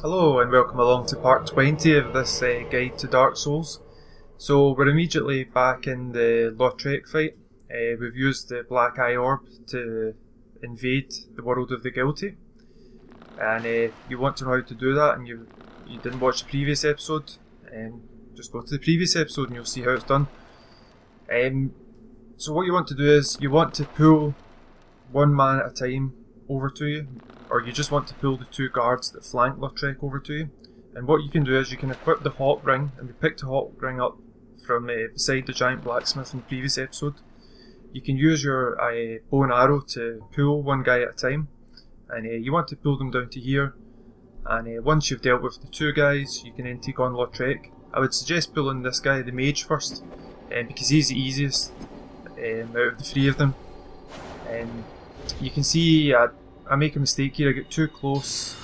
Hello and welcome along to part 20 of this guide to Dark Souls. So we're immediately back in the Lautrec fight. We've used the Black Eye Orb to invade the world of the guilty. And if you want to know how to do that and you didn't watch the previous episode, just go to the previous episode and you'll see how it's done. So what you want to do is you want to pull one man at a time over to you, or you just want to pull the two guards that flank Lautrec over to you. And what you can do is you can equip the hot ring, and we picked the hot ring up from beside the giant blacksmith in the previous episode. You can use your bow and arrow to pull one guy at a time, and you want to pull them down to here. And once you've dealt with the two guys, you can then take on Lautrec. I would suggest pulling this guy, the mage, first, because he's the easiest out of the three of them. You can see I make a mistake here. I get too close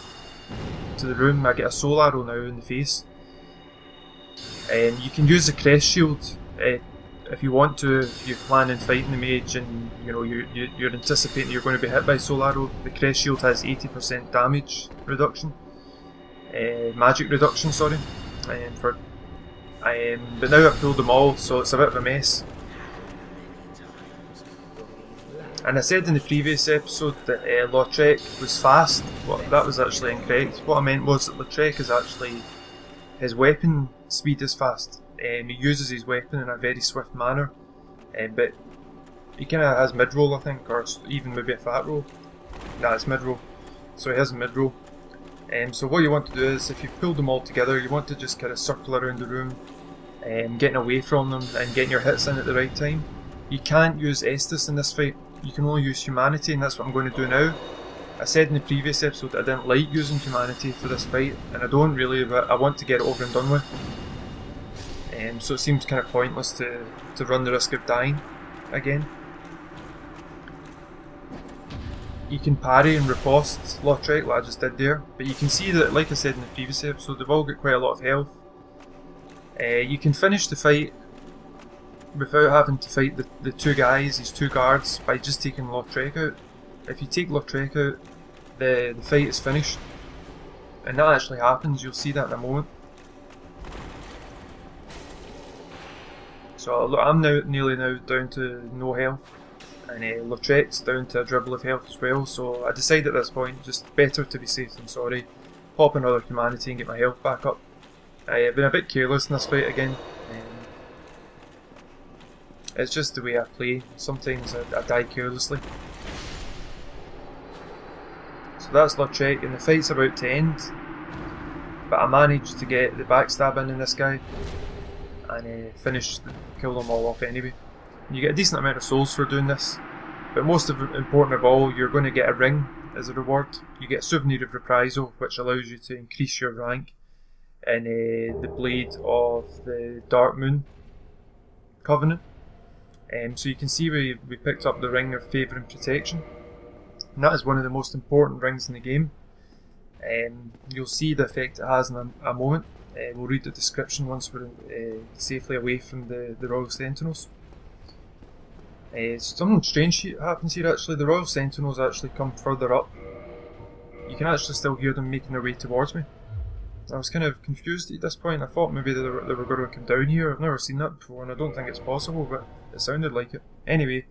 to the room. I get a soul arrow now in the face. You can use the crest shield if you want to. If you plan on fighting the mage and you're anticipating you're going to be hit by soul arrow, the crest shield has 80% damage reduction, magic reduction. Sorry, but now I've pulled them all, so it's a bit of a mess. And I said in the previous episode that Lautrec was fast. Well, that was actually incorrect. What I meant was that Lautrec is actually, his weapon speed is fast. He uses his weapon in a very swift manner, but he kind of has mid-roll, I think, or even maybe a fat roll. Nah, it's mid-roll. So he has a mid-roll. So what you want to do is, if you've pulled them all together, you want to just kind of circle around the room, getting away from them and getting your hits in at the right time. You can't use Estus in this fight. You can only use humanity, and that's what I'm going to do now. I said in the previous episode that I didn't like using humanity for this fight, and I don't really, but I want to get it over and done with. So it seems kind of pointless to run the risk of dying again. You can parry and riposte Lautrec like I just did there, but you can see that, like I said in the previous episode, they've all got quite a lot of health. You can finish the fight without having to fight the two guys, these two guards, by just taking Lautrec out. If you take Lautrec out, the fight is finished. And that actually happens, you'll see that in a moment. So look, I'm now nearly down to no health, and Lautrec's down to a dribble of health as well, so I decide at this point, just better to be safe than sorry, pop another humanity and get my health back up. I've been a bit careless in this fight again. It's just the way I play. Sometimes I die carelessly. So that's Lautrec, and the fight's about to end. But I managed to get the backstab in this guy and kill them all off anyway. And you get a decent amount of souls for doing this. But most important of all, you're going to get a ring as a reward. You get a souvenir of reprisal, which allows you to increase your rank in the Blade of the Dark Moon Covenant. So you can see we picked up the Ring of Favour and Protection, and that is one of the most important rings in the game. You'll see the effect it has in a moment. We'll read the description once we're safely away from the Royal Sentinels. Something strange happens here actually. The Royal Sentinels actually come further up. You can actually still hear them making their way towards me. I was kind of confused at this point. I thought maybe they were going to come down here. I've never seen that before, and I don't think it's possible, but it sounded like it. Anyway,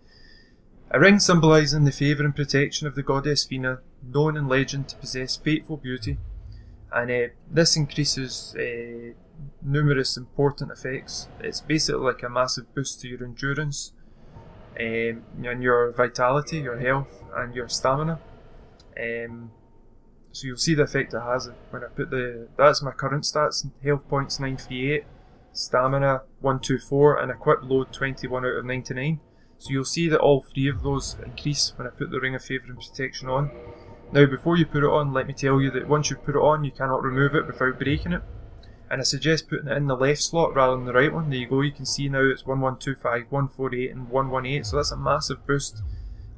a ring symbolising the favour and protection of the goddess Fina, known in legend to possess fateful beauty, and this increases numerous important effects. It's basically like a massive boost to your endurance, and your vitality, your health, and your stamina. So you'll see the effect it has when I put that's my current stats: health points 938, stamina 124, and equip load 21 out of 99. So you'll see that all three of those increase when I put the Ring of Favour and Protection on. Now before you put it on, let me tell you that once you've put it on, you cannot remove it without breaking it. And I suggest putting it in the left slot rather than the right one. There you go, you can see now it's 1125, 148 and 118, so that's a massive boost,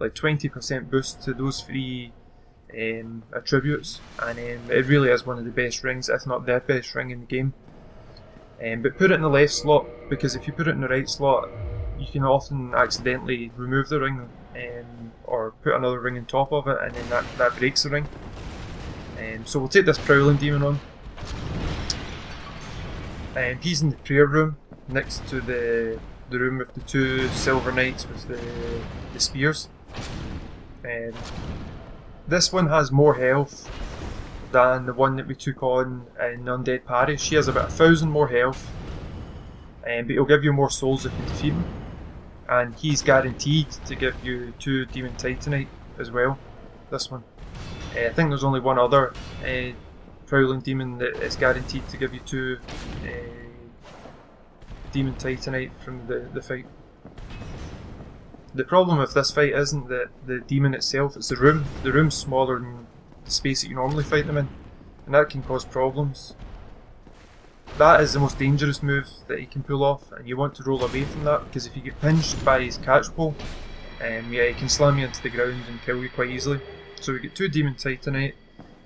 like 20% boost to those three attributes, and it really is one of the best rings, if not the best ring in the game. But put it in the left slot, because if you put it in the right slot, you can often accidentally remove the ring or put another ring on top of it, and then that breaks the ring. So we'll take this Prowling Demon on. He's in the prayer room next to the room with the two Silver Knights with the spears. This one has more health than the one that we took on in Undead Parry. She has about 1,000 more health, but he'll give you more souls if you defeat him. And he's guaranteed to give you 2 Demon Titanite as well, this one. I think there's only one other Prowling Demon that is guaranteed to give you 2 Demon Titanite from the fight. The problem with this fight isn't that the demon itself, it's the room. The room's smaller than the space that you normally fight them in, and that can cause problems. That is the most dangerous move that he can pull off, and you want to roll away from that, because if you get pinched by his catch pole, yeah, he can slam you into the ground and kill you quite easily. So we get 2 Demon Titanite,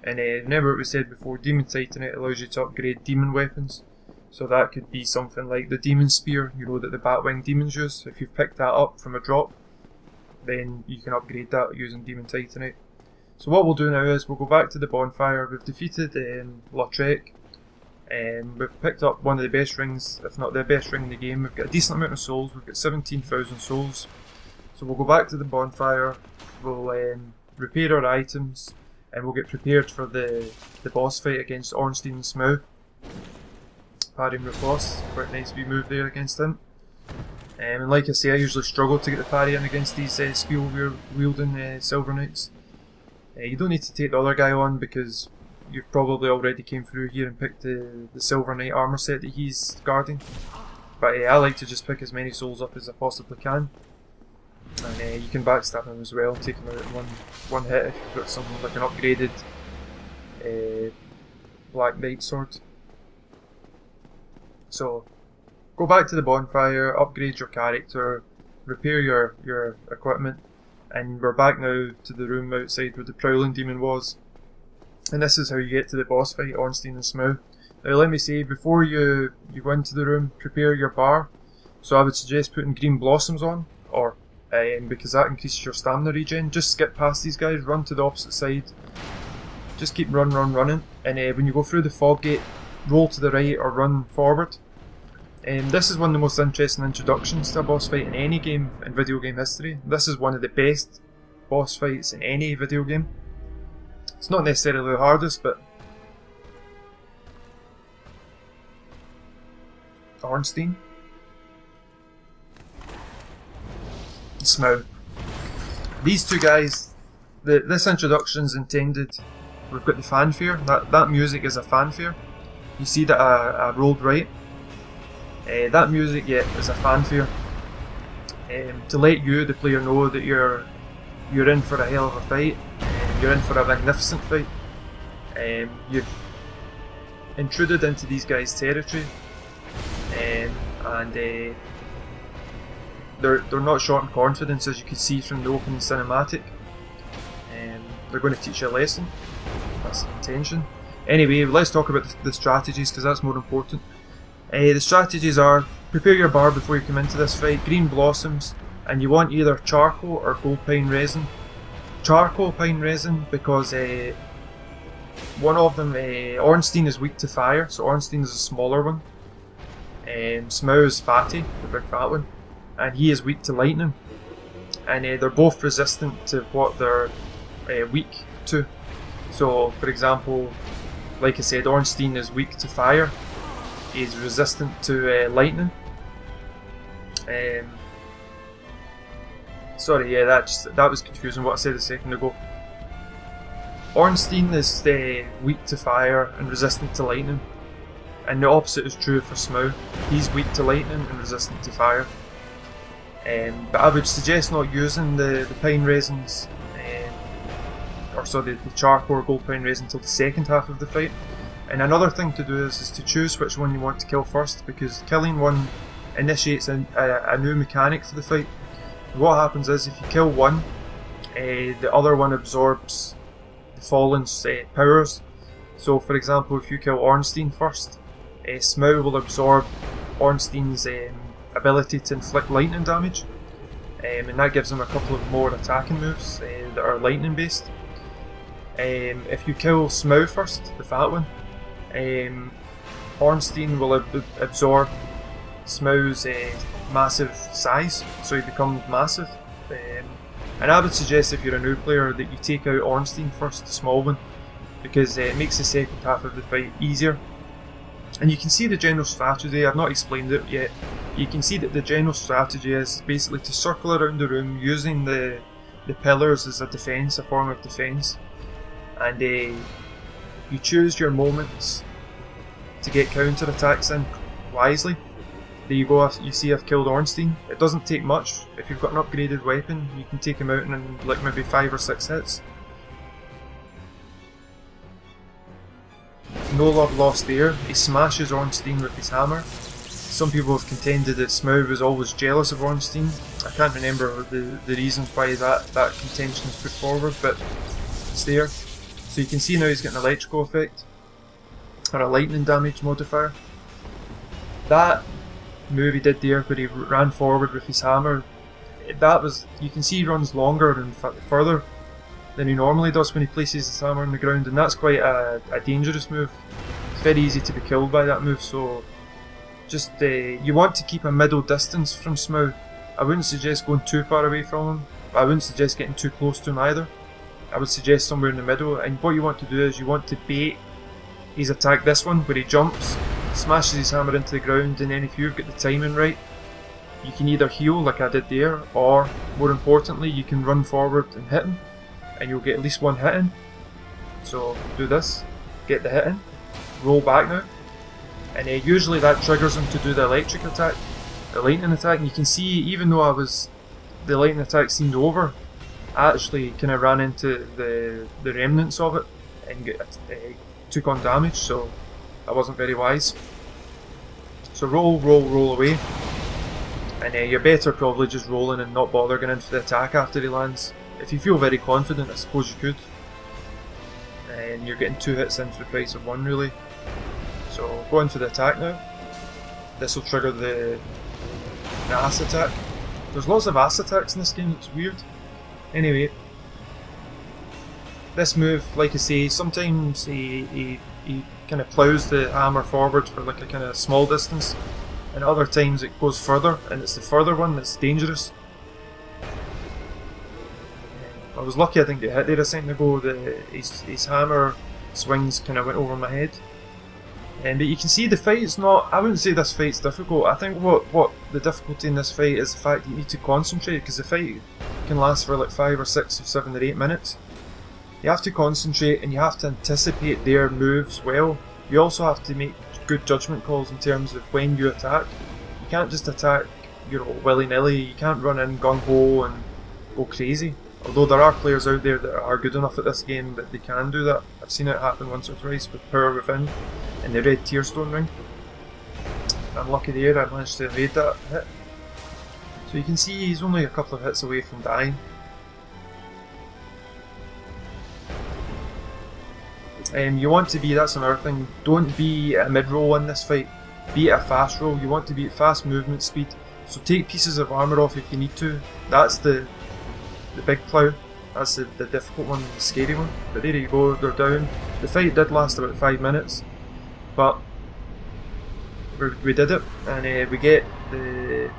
and remember what we said before, Demon Titanite allows you to upgrade demon weapons. So that could be something like the Demon Spear, you know, that the Batwing demons use. If you've picked that up from a drop, then you can upgrade that using Demon Titanite. So what we'll do now is we'll go back to the bonfire. We've defeated Lautrec. We've picked up one of the best rings, if not the best ring in the game. We've got a decent amount of souls. We've got 17,000 souls. So we'll go back to the bonfire. We'll repair our items, and we'll get prepared for the boss fight against Ornstein Smough. Parry and riposte, quite a nice wee move there against him. And like I say, I usually struggle to get the parry in against these spear-wielding Silver Knights. You don't need to take the other guy on because you've probably already came through here and picked the Silver Knight armor set that he's guarding. But I like to just pick as many souls up as I possibly can. And you can backstab him as well, take him out in one hit if you've got something like an upgraded Black Knight sword. So, go back to the bonfire, upgrade your character, repair your equipment, and we're back now to the room outside where the Prowling Demon was. And this is how you get to the boss fight, Ornstein Smough. Now let me say, before you go into the room, prepare your bar. So I would suggest putting green blossoms on, or because that increases your stamina regen. Just skip past these guys, run to the opposite side, just keep running, and when you go through the fog gate, roll to the right or run forward. This is one of the most interesting introductions to a boss fight in any game in video game history. This is one of the best boss fights in any video game. It's not necessarily the hardest, but Ornstein Smough. These two guys, this introduction's intended. We've got the fanfare. That music is a fanfare. You see that I rolled right. That music, yeah, is a fanfare to let you, the player, know that you're in for a hell of a fight. You're in for a magnificent fight. You've intruded into these guys' territory, and they're not short on confidence, as you can see from the opening cinematic. They're going to teach you a lesson. That's the intention. Anyway, let's talk about the strategies, because that's more important. The strategies are: prepare your bar before you come into this fight, green blossoms, and you want either charcoal or gold pine resin. Charcoal pine resin because one of them, Ornstein, is weak to fire, so Ornstein is a smaller one. Smough is fatty, the big fat one, and he is weak to lightning. And they're both resistant to what they're weak to. So, for example, like I said, Ornstein is weak to fire. He's resistant to lightning. Sorry, yeah, that was confusing what I said a second ago. Ornstein is weak to fire and resistant to lightning, and the opposite is true for Smough. He's weak to lightning and resistant to fire. But I would suggest not using the pine resins, the charcoal or gold pine resin until the second half of the fight. And another thing to do is to choose which one you want to kill first, because killing one initiates a new mechanic for the fight. What happens is, if you kill one, the other one absorbs the Fallen's powers. So for example, if you kill Ornstein first, Smough will absorb Ornstein's ability to inflict lightning damage, and that gives him a couple of more attacking moves that are lightning based. If you kill Smough first, the fat one, Ornstein will absorb Smough's massive size, so he becomes massive. And I would suggest if you're a new player that you take out Ornstein first, the small one, because it makes the second half of the fight easier. And you can see the general strategy. I've not explained it yet. You can see that the general strategy is basically to circle around the room using the pillars as a defence, a form of defence. And you choose your moments to get counter attacks in wisely. There you go, you see I've killed Ornstein. It doesn't take much. If you've got an upgraded weapon, you can take him out in like maybe 5 or 6 hits. No love lost there. He smashes Ornstein with his hammer. Some people have contended that Smough was always jealous of Ornstein. I can't remember the reasons why that contention is put forward, but it's there. So you can see now he's got an electrical effect, or a lightning damage modifier. That move he did there where he ran forward with his hammer, that was, you can see he runs longer and further than he normally does when he places his hammer on the ground, and that's quite a dangerous move. It's very easy to be killed by that move, so just you want to keep a middle distance from Smough. I wouldn't suggest going too far away from him, but I wouldn't suggest getting too close to him either. I would suggest somewhere in the middle, and what you want to do is you want to bait his attack, this one, where he jumps, smashes his hammer into the ground, and then if you've got the timing right, you can either heal like I did there, or more importantly you can run forward and hit him, and you'll get at least one hit in. So do this, get the hit in, roll back now, and usually that triggers him to do the electric attack, the lightning attack. And you can see, even though the lightning attack seemed over, I actually kind of ran into the remnants of it and took on damage, so that wasn't very wise. So roll away, and you're better probably just rolling and not bother going in for the attack after he lands. If you feel very confident, I suppose you could. And you're getting 2 hits in for the price of 1 really. So go in for the attack now. This will trigger the ass attack. There's lots of ass attacks in this game, it's weird. Anyway, this move, like I say, sometimes he kind of ploughs the hammer forward for like a kind of small distance, and other times it goes further, and it's the further one that's dangerous. I was lucky I didn't get hit there a second ago. His hammer swings kind of went over my head. But you can see the fight's not, I wouldn't say this fight's difficult. I think what the difficulty in this fight is the fact that you need to concentrate, because the fight can last for like 5 or 6 or 7 or 8 minutes. You have to concentrate and you have to anticipate their moves well. You also have to make good judgment calls in terms of when you attack. You can't just attack, willy-nilly. You can't run in gung-ho and go crazy. Although there are players out there that are good enough at this game that they can do that. I've seen it happen once or twice with Power Within in the red Tearstone ring. I'm lucky there, I managed to evade that hit. So you can see he's only a couple of hits away from dying. You want to be, that's another thing, don't be a mid-roll in this fight, be at a fast roll. You want to be at fast movement speed, so take pieces of armour off if you need to. That's the big plough, that's the difficult one, the scary one. But there you go, they're down. The fight did last about 5 minutes, but we did it, and we get the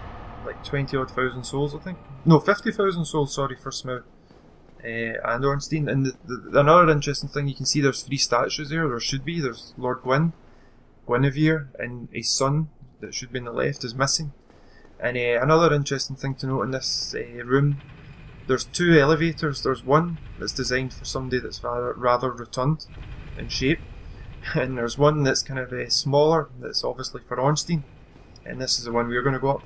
like 20 odd thousand souls, I think. No, 50,000 souls, sorry, for Smough and Ornstein. And another interesting thing, you can see there's 3 statues there, there should be. There's Lord Guinevere, and his son, that should be on the left, is missing. And another interesting thing to note in this room, there's 2 elevators. There's one that's designed for somebody that's rather rotund in shape, and there's one that's kind of smaller, that's obviously for Ornstein, and this is the one we're going to go up.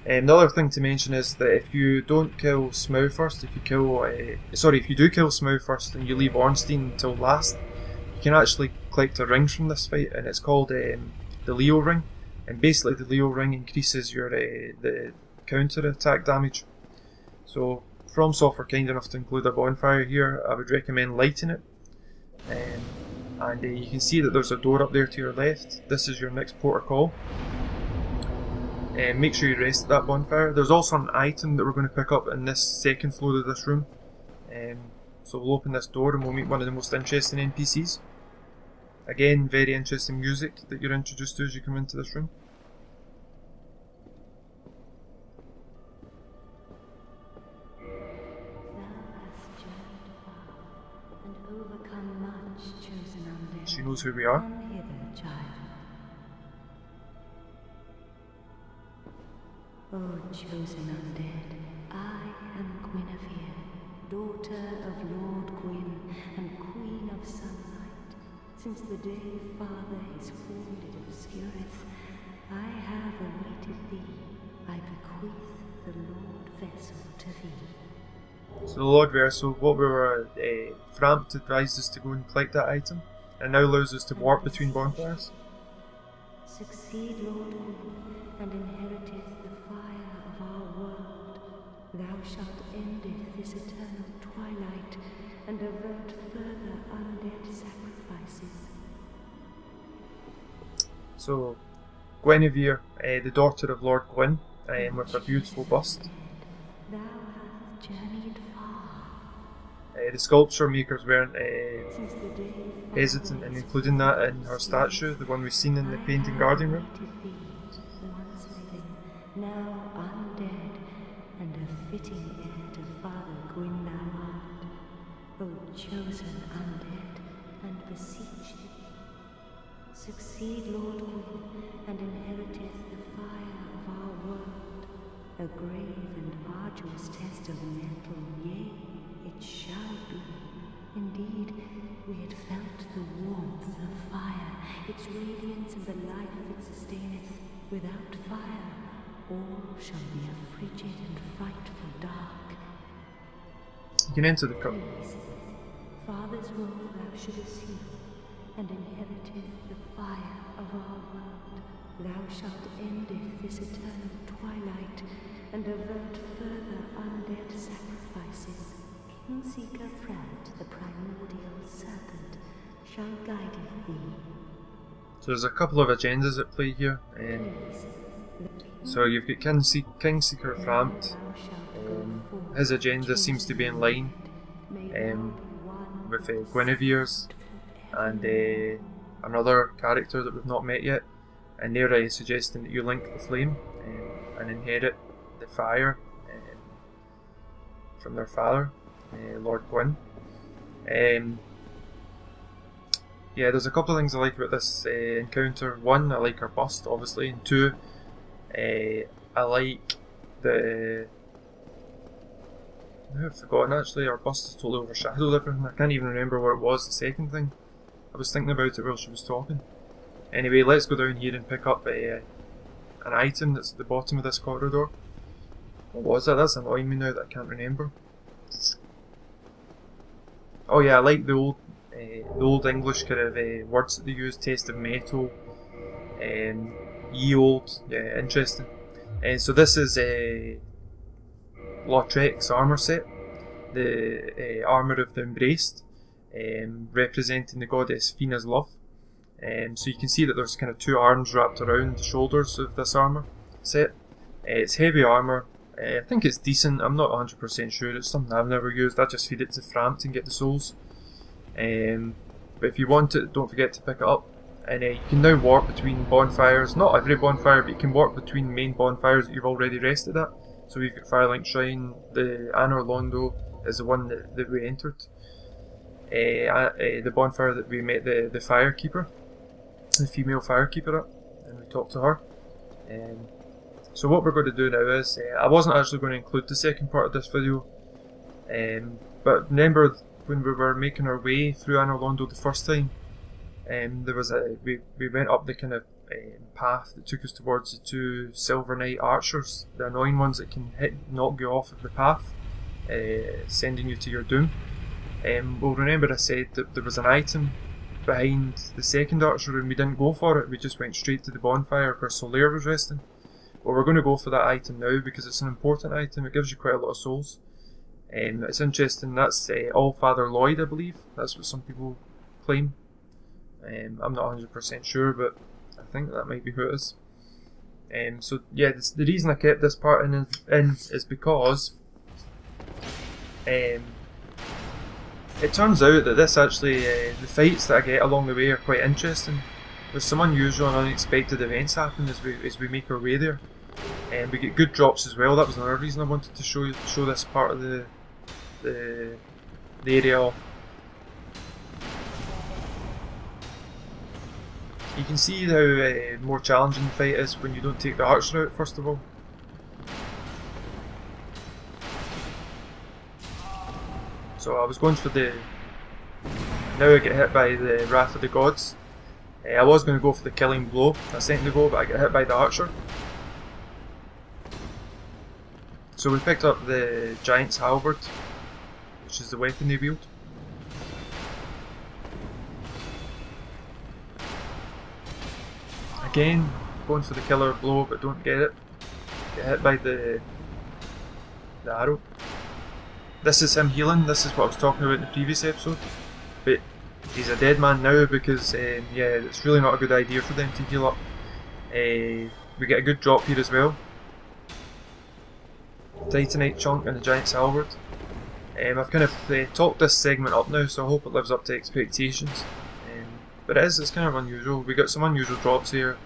The other thing to mention is that if you don't kill Smough first, if you do kill Smough first and you leave Ornstein until last, you can actually collect a ring from this fight, and it's called the Leo ring. And basically the Leo ring increases your the counter attack damage. So From Software kind enough to include a bonfire here. I would recommend lighting it. And you can see that there's a door up there to your left. This is your next port of call. Make sure you rest at that bonfire. There's also an item that we're going to pick up in this second floor of this room. So we'll open this door and we'll meet one of the most interesting NPCs. Again, very interesting music that you're introduced to as you come into this room. She knows who we are. O chosen undead, I am Guinevere, daughter of Lord Gwyn and Queen of Sunlight. Since the day Father his wounded obscureth, I have awaited thee. I bequeath the Lordvessel to thee. So the Lordvessel, what we were, Frampt advised us to go and collect that item, and now allows us to warp between bonfires. Succeed, Lord Gwyn, and inheriteth the fire of our world. Thou shalt endeth this eternal twilight, and avert further undead sacrifices. So, Guinevere, the daughter of Lord Gwyn, with a beautiful bust. Thou hast journeyed far. The sculpture makers weren't Since the day hesitant in including that in her statue, the one we've seen in the painting garden room. Once living, now undead, and a fitting heir to Father Gwyn thou art. O chosen undead, and beseech thee. Succeed, Lord Gwyn, and inheriteth the fire of our world. A grave and arduous test of mental, yea, it shall be. Indeed, we had felt the warmth of fire, its radiance and the life it sustaineth. Without fire, all shall be a frigid and frightful dark. You can enter the cup. Please, Father's role thou shouldest heed, and inheriteth the fire of our world. Thou shalt endeth this eternal twilight, and avert further undead sacrifices. Kingseeker Frampt, the primordial serpent, shall guide thee. So there's a couple of agendas at play here. So you've got Kingseeker Frampt. His agenda seems to be in line with Guinevere's and another character that we've not met yet, and they're suggesting that you link the flame and inherit the fire from their father, Lord Gwyn. Yeah, there's a couple of things I like about this encounter. One, I like her bust, obviously, and two, I like the... I've forgotten actually, her bust is totally overshadowed everything. I can't even remember what it was, the second thing. I was thinking about it while she was talking. Anyway, let's go down here and pick up an item that's at the bottom of this corridor. What was that? That's annoying me now that I can't remember. Oh yeah, I like the old English kind of words that they use, taste of metal, ye old, yeah, interesting. So this is Lautrec's armour set, the armour of the Embraced, representing the goddess Fina's love. So you can see that there's kind of two arms wrapped around the shoulders of this armour set. It's heavy armour. I think it's decent. I'm not 100% sure. It's something I've never used. I just feed it to Frampt and get the souls. But if you want it, don't forget to pick it up. And you can now warp between bonfires. Not every bonfire, but you can warp between main bonfires that you've already rested at. So we've got Firelight Shrine. The Anor Londo is the one that we entered. The bonfire that we met the Firekeeper, the female Firekeeper at, and we talked to her. So what we're going to do now is, I wasn't actually going to include the second part of this video, but remember when we were making our way through Anor Londo the first time, there was we went up the kind of path that took us towards the two Silver Knight archers, the annoying ones that can knock you off of the path, sending you to your doom. Well, remember I said that there was an item behind the second archer and we didn't go for it, we just went straight to the bonfire where Solaire was resting. Well, we're going to go for that item now because it's an important item. It gives you quite a lot of souls. It's interesting. That's Allfather Lloyd, I believe. That's what some people claim. I'm not 100% sure, but I think that might be who it is. So yeah, the reason I kept this part in is because It turns out that this actually, the fights that I get along the way are quite interesting. There's some unusual and unexpected events happen as we make our way there. And we get good drops as well. That was another reason I wanted to show this part of the area off. You can see how more challenging the fight is when you don't take the archer out first of all. So I was going for the... Now I get hit by the Wrath of the Gods. I was going to go for the killing blow a second ago, but I get hit by the archer. So we picked up the Giant's Halberd, which is the weapon they wield. Again, going for the killer blow but don't get it. Get hit by the arrow. This is him healing, this is what I was talking about in the previous episode. But he's a dead man now because, yeah, it's really not a good idea for them to heal up. We get a good drop here as well. Titanite chunk and the Giant's Halberd. I've kind of talked this segment up now, so I hope it lives up to expectations. But it's kind of unusual. We got some unusual drops here.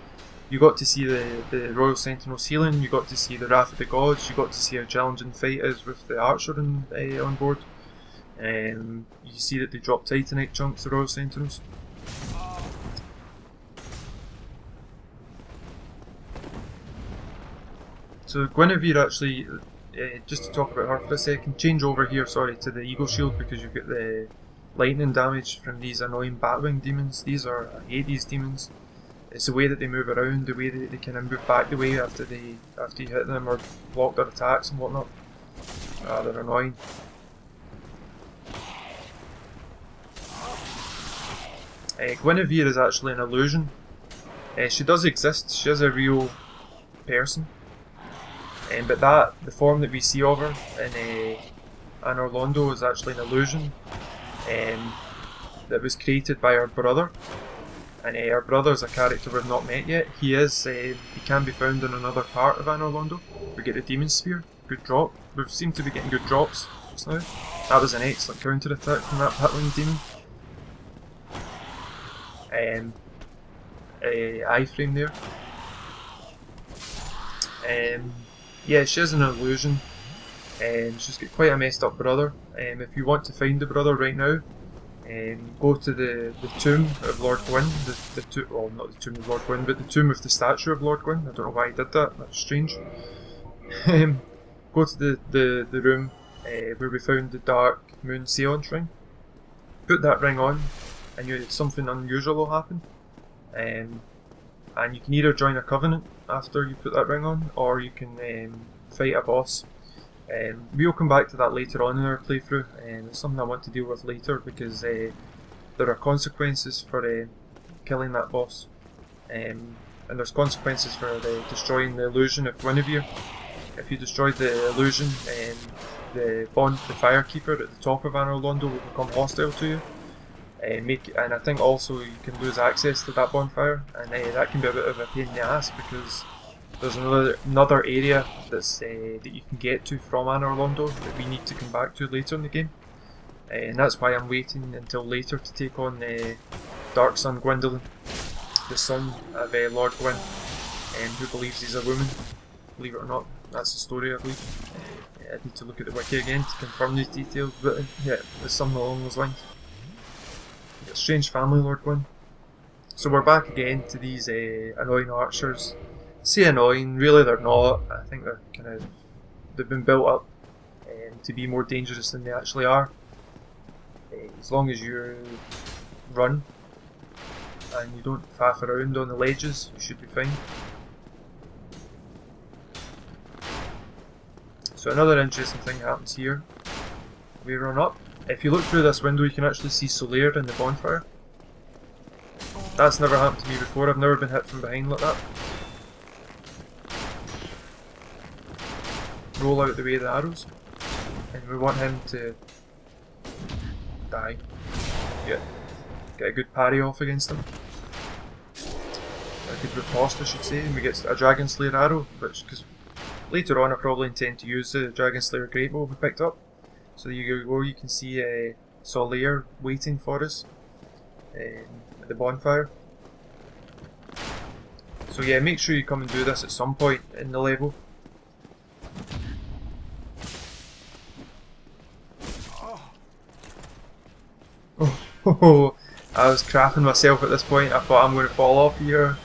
You got to see the Royal Sentinel's healing, you got to see the Wrath of the Gods, you got to see how challenging the fight is with the archer on board. You see that they drop Titanite chunks, the Royal Sentinels. So Guinevere actually, just to talk about her for a second, change over here, sorry, to the Eagle Shield because you've got the lightning damage from these annoying Batwing demons. I hate these demons. It's the way that they move around, the way that they kind of move back the way after you hit them or block their attacks and whatnot. They're annoying. Guinevere is actually an illusion. She does exist, she is a real person. But the form that we see of her in Anor Londo is actually an illusion that was created by her brother. And her brother is a character we've not met yet. He can be found in another part of Anor Londo. We get the Demon Spear, good drop. We seem to be getting good drops just now. That was an excellent counter attack from that Batwing demon. Iframe there. Yeah, she is an illusion. She's got quite a messed up brother. If you want to find the brother right now, go to the tomb of Lord Gwyn. Well, not the tomb of Lord Gwyn, but the tomb of the statue of Lord Gwyn. I don't know why he did that. That's strange. Go to the room where we found the Dark Moon Seance ring. Put that ring on, and something unusual will happen. And you can either join a covenant after you put that ring on, or you can fight a boss. We'll come back to that later on in our playthrough, and it's something I want to deal with later because there are consequences for killing that boss, and there's consequences for destroying the illusion of Guinevere. If you destroy the illusion, the Firekeeper at the top of Anor Londo will become hostile to you. And I think also you can lose access to that bonfire, and that can be a bit of a pain in the ass because there's another area that you can get to from Anor Londo that we need to come back to later in the game, and that's why I'm waiting until later to take on Dark Son Gwendolyn, the son of Lord Gwyn, who believes he's a woman. Believe it or not, that's the story I believe. I need to look at the wiki again to confirm these details, but yeah, there's something along those lines. Strange family, Lord Gwyn. So we're back again to these annoying archers. I say annoying, really they're not. I think they've been built up to be more dangerous than they actually are. As long as you run and you don't faff around on the ledges, you should be fine. So another interesting thing happens here. We run up. If you look through this window, you can actually see Solaire in the bonfire. That's never happened to me before. I've never been hit from behind like that. Roll out the way of the arrows, and we want him to die. Yeah, get a good parry off against him. A good riposte, I should say. And we get a Dragonslayer arrow, because later on I probably intend to use the Dragonslayer greatbow we picked up. So there you go, you can see Solaire waiting for us at the bonfire. So yeah, make sure you come and do this at some point in the level. Oh, I was crapping myself at this point. I thought I'm going to fall off here.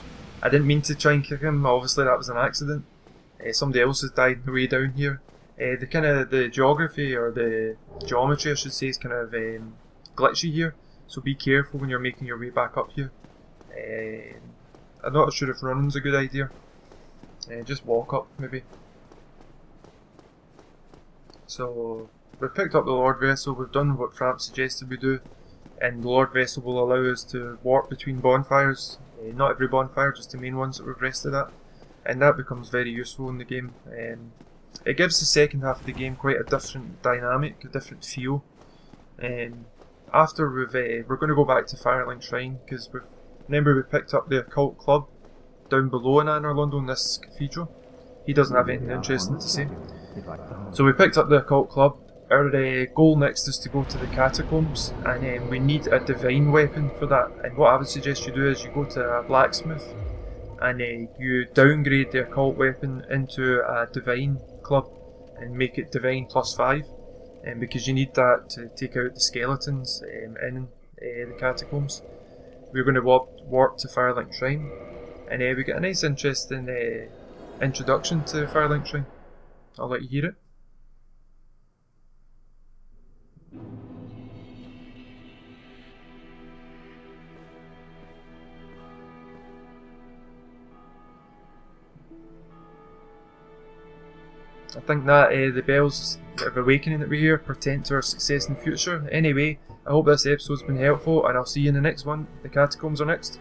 I didn't mean to try and kick him. Obviously that was an accident. Somebody else has died on the way down here. The geography, or the geometry I should say, is kind of glitchy here. So be careful when you're making your way back up here. I'm not sure if running's a good idea. Just walk up maybe. So we've picked up the Lordvessel. We've done what Frampt suggested we do. And the Lordvessel will allow us to warp between bonfires. Not every bonfire, just the main ones that we've rested at. And that becomes very useful in the game. It gives the second half of the game quite a different dynamic, a different feel. After we're going to go back to Firelink Shrine, because remember we picked up the occult club down below in Anor Londo in this cathedral. He doesn't have anything interesting to say. So we picked up the occult club. Our goal next is to go to the catacombs, and we need a divine weapon for that. And what I would suggest you do is you go to a blacksmith and you downgrade the occult weapon into a divine club and make it divine +5, because you need that to take out the skeletons in the catacombs. We're going to warp to Firelink Shrine, and we get a nice interesting introduction to Firelink Shrine. I'll let you hear it. I think that the bells of awakening that we hear portend to our success in the future. Anyway, I hope this episode's been helpful, and I'll see you in the next one. The catacombs are next.